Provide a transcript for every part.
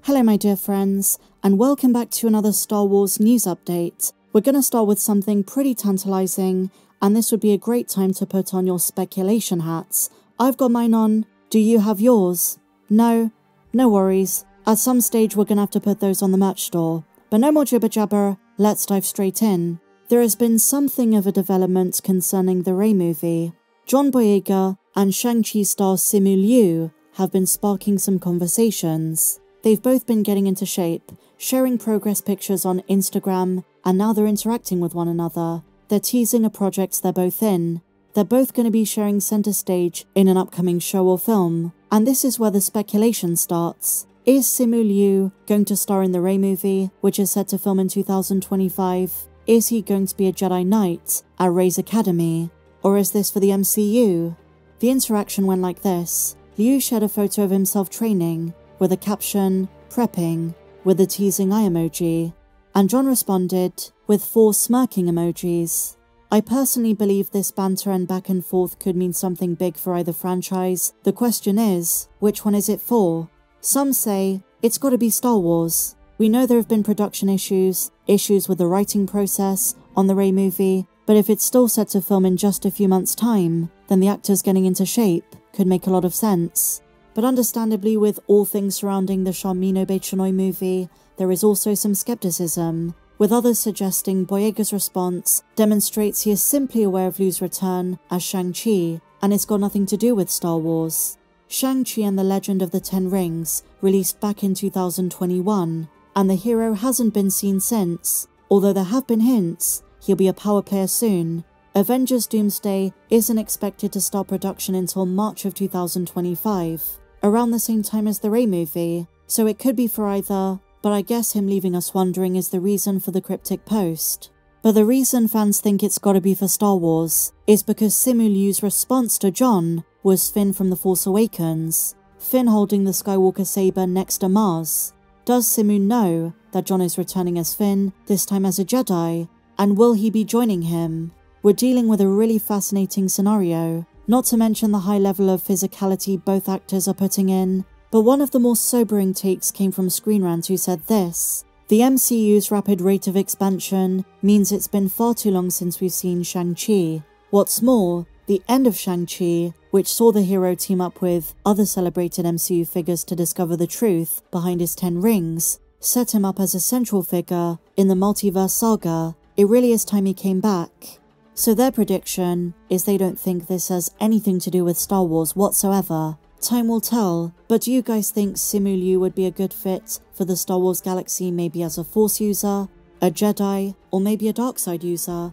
Hello my dear friends, and welcome back to another Star Wars news update. We're going to start with something pretty tantalizing, and this would be a great time to put on your speculation hats. I've got mine on. Do you have yours? No? No worries. At some stage we're going to have to put those on the merch store. But no more jibber jabber, let's dive straight in. There has been something of a development concerning the Rey movie. John Boyega and Shang-Chi star Simu Liu have been sparking some conversations. They've both been getting into shape, sharing progress pictures on Instagram, and now they're interacting with one another. They're teasing a project they're both in. They're both going to be sharing center stage in an upcoming show or film. And this is where the speculation starts. Is Simu Liu going to star in the Rey movie, which is set to film in 2025? Is he going to be a Jedi Knight at Rey's Academy? Or is this for the MCU? The interaction went like this. Liu shared a photo of himself training, with a caption, prepping, with a teasing eye emoji, and John responded with 4 smirking emojis. I personally believe this banter and back and forth could mean something big for either franchise. The question is, which one is it for? Some say, it's gotta be Star Wars. We know there have been production issues with the writing process on the Rey movie, but if it's still set to film in just a few months' time, then the actors getting into shape could make a lot of sense. But understandably, with all things surrounding the Sharmino Obaid-Chinoy movie, there is also some skepticism, with others suggesting Boyega's response demonstrates he is simply aware of Liu's return as Shang-Chi, and it's got nothing to do with Star Wars. Shang-Chi and the Legend of the Ten Rings released back in 2021, and the hero hasn't been seen since, although there have been hints he'll be a power player soon. Avengers Doomsday isn't expected to start production until March of 2025, around the same time as the Rey movie, so it could be for either, but I guess him leaving us wondering is the reason for the cryptic post. But the reason fans think it's gotta be for Star Wars is because Simu Liu's response to John was Finn from The Force Awakens, Finn holding the Skywalker saber next to Mars. Does Simu know that John is returning as Finn, this time as a Jedi, and will he be joining him? We're dealing with a really fascinating scenario, not to mention the high level of physicality both actors are putting in. But one of the more sobering takes came from Screen Rant, who said this: the MCU's rapid rate of expansion means it's been far too long since we've seen Shang-Chi. What's more, the end of Shang-Chi, which saw the hero team up with other celebrated MCU figures to discover the truth behind his 10 rings, set him up as a central figure in the multiverse saga. It really is time he came back. So their prediction is they don't think this has anything to do with Star Wars whatsoever. Time will tell, but do you guys think Simu Liu would be a good fit for the Star Wars galaxy, maybe as a Force user, a Jedi, or maybe a dark side user?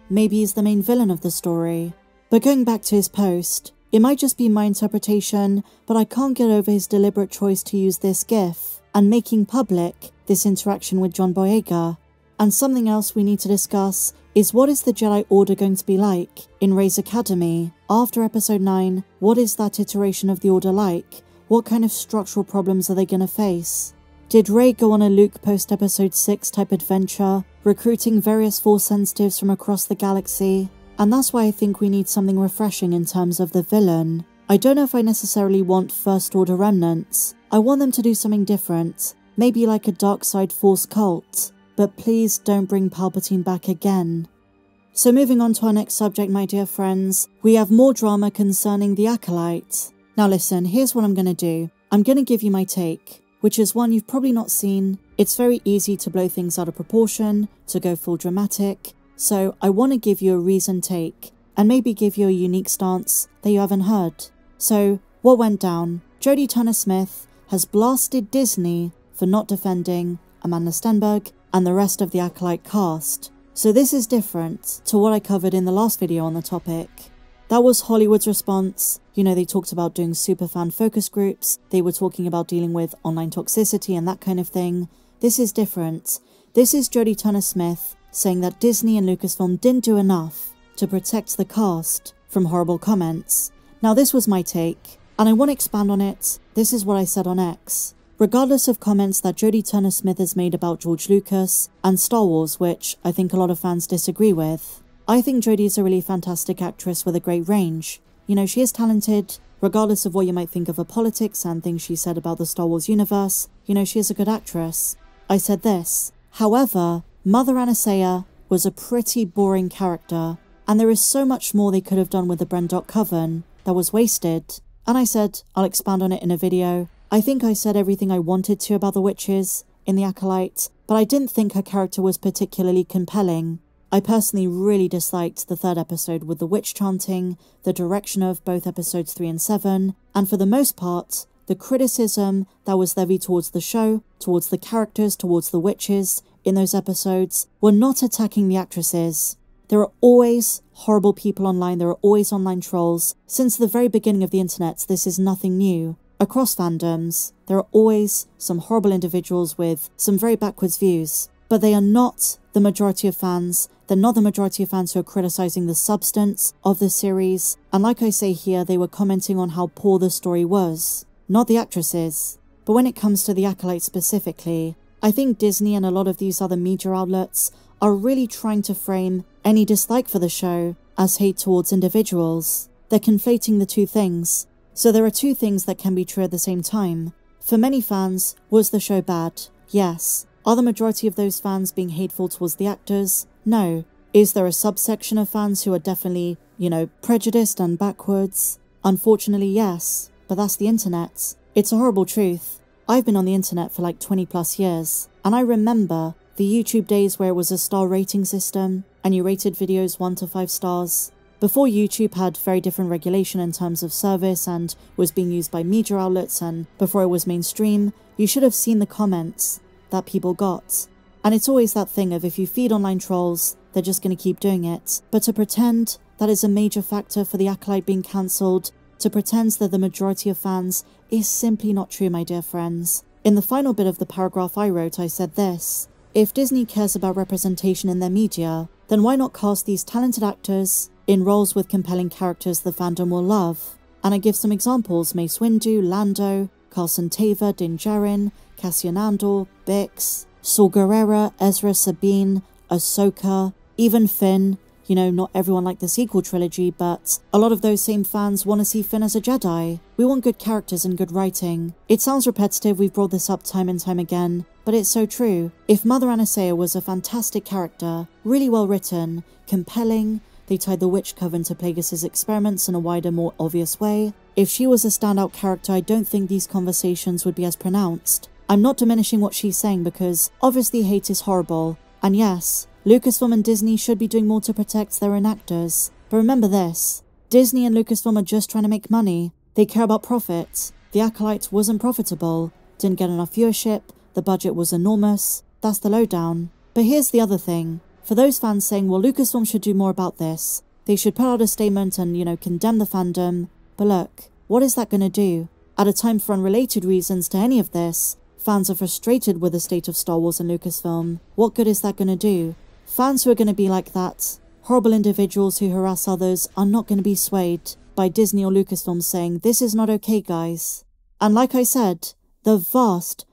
Maybe he's the main villain of the story. But going back to his post, it might just be my interpretation, but I can't get over his deliberate choice to use this GIF and making public this interaction with John Boyega. And something else we need to discuss is what is the Jedi Order going to be like in Rey's Academy? After Episode 9, what is that iteration of the Order like? What kind of structural problems are they going to face? Did Rey go on a Luke post-Episode 6 type adventure, recruiting various Force sensitives from across the galaxy? And that's why I think we need something refreshing in terms of the villain. I don't know if I necessarily want First Order remnants. I want them to do something different, maybe like a dark side Force cult. But please don't bring Palpatine back again. So moving on to our next subject, my dear friends, we have more drama concerning the Acolyte. Now listen, here's what I'm going to do. I'm going to give you my take, which is one you've probably not seen. It's very easy to blow things out of proportion, to go full dramatic, so I want to give you a reasoned take, and maybe give you a unique stance that you haven't heard. So, what went down? Jodie Turner-Smith has blasted Disney for not defending Amanda Stenberg and the rest of the Acolyte cast. So this is different to what I covered in the last video on the topic. That was Hollywood's response. You know, they talked about doing superfan focus groups, they were talking about dealing with online toxicity and that kind of thing. This is different. This is Jodie Turner-Smith saying that Disney and Lucasfilm didn't do enough to protect the cast from horrible comments. Now this was my take, and I want to expand on it. This is what I said on X. Regardless of comments that Jodie Turner-Smith has made about George Lucas and Star Wars, which I think a lot of fans disagree with, I think Jodie is a really fantastic actress with a great range. You know, she is talented, Regardless of what you might think of her politics and things she said about the Star Wars universe, you know, she is a good actress. I said this. However, Mother Anastasia was a pretty boring character, and there is so much more they could have done with the Brendok Coven that was wasted. And I said I'll expand on it in a video. I think I said everything I wanted to about the witches in The Acolyte, but I didn't think her character was particularly compelling. I personally really disliked the third episode with the witch chanting, the direction of both episodes 3 and 7, and for the most part, the criticism that was levied towards the show, towards the characters, towards the witches in those episodes were not attacking the actresses. There are always horrible people online, there are always online trolls. Since the very beginning of the internet, this is nothing new. Across fandoms, there are always some horrible individuals with some very backwards views, but they are not the majority of fans. They're not the majority of fans who are criticizing the substance of the series, and like I say here, they were commenting on how poor the story was, not the actresses. But when it comes to The Acolyte specifically, I think Disney and a lot of these other media outlets are really trying to frame any dislike for the show as hate towards individuals. They're conflating the two things. So there are two things that can be true at the same time. For many fans, was the show bad? Yes. Are the majority of those fans being hateful towards the actors? No. Is there a subsection of fans who are definitely, you know, prejudiced and backwards? Unfortunately, yes. But that's the internet. It's a horrible truth. I've been on the internet for like 20 plus years, and I remember the YouTube days where it was a star rating system, and you rated videos 1 to 5 stars. Before YouTube had very different regulation in terms of service and was being used by media outlets, and before it was mainstream, you should have seen the comments that people got. And it's always that thing of if you feed online trolls, they're just going to keep doing it. But to pretend that is a major factor for The Acolyte being cancelled, to pretend that the majority of fans, is simply not true, my dear friends. In the final bit of the paragraph I wrote, I said this: if Disney cares about representation in their media, then why not cast these talented actors in roles with compelling characters the fandom will love? And I give some examples: Mace Windu, Lando, Carson Teva, Din Djarin, Cassian Andor, Bix, Saw Gerrera, Ezra, Sabine, Ahsoka, even Finn. You know, not everyone liked the sequel trilogy, but a lot of those same fans want to see Finn as a Jedi. We want good characters and good writing. It sounds repetitive, we've brought this up time and time again, but it's so true. If Mother Anastasia was a fantastic character, really well written, compelling, they tied the Witch Coven to Plagueis' experiments in a wider, more obvious way. If she was a standout character, I don't think these conversations would be as pronounced. I'm not diminishing what she's saying because obviously hate is horrible. And yes, Lucasfilm and Disney should be doing more to protect their own actors. But remember this, Disney and Lucasfilm are just trying to make money. They care about profit. The Acolyte wasn't profitable, didn't get enough viewership, the budget was enormous. That's the lowdown. But here's the other thing. For those fans saying, well, Lucasfilm should do more about this, they should put out a statement and, you know, condemn the fandom. But look, what is that going to do? At a time for unrelated reasons to any of this, fans are frustrated with the state of Star Wars and Lucasfilm. What good is that going to do? Fans who are going to be like that, horrible individuals who harass others, are not going to be swayed by Disney or Lucasfilm saying, this is not okay, guys. And like I said, the vast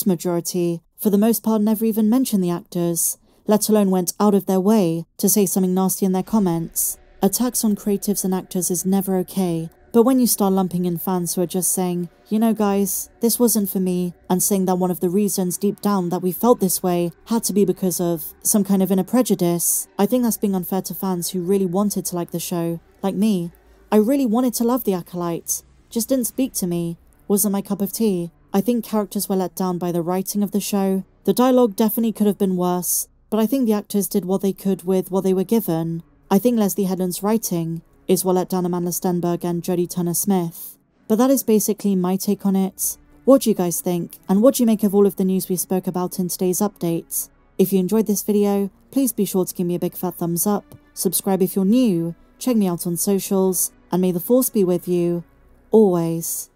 majority, for the most part, never even mentioned the actors, let alone went out of their way to say something nasty in their comments. Attacks on creatives and actors is never okay. But when you start lumping in fans who are just saying, you know guys, this wasn't for me, and saying that one of the reasons deep down that we felt this way had to be because of some kind of inner prejudice, I think that's being unfair to fans who really wanted to like the show. Like me. I really wanted to love The Acolyte. Just didn't speak to me. Wasn't my cup of tea. I think characters were let down by the writing of the show. The dialogue definitely could have been worse, but I think the actors did what they could with what they were given. I think Leslie Headland's writing is what let down Amanda Stenberg and Jodie Turner-Smith. But that is basically my take on it. What do you guys think? And what do you make of all of the news we spoke about in today's update? If you enjoyed this video, please be sure to give me a big fat thumbs up, subscribe if you're new, check me out on socials, and may the Force be with you, always.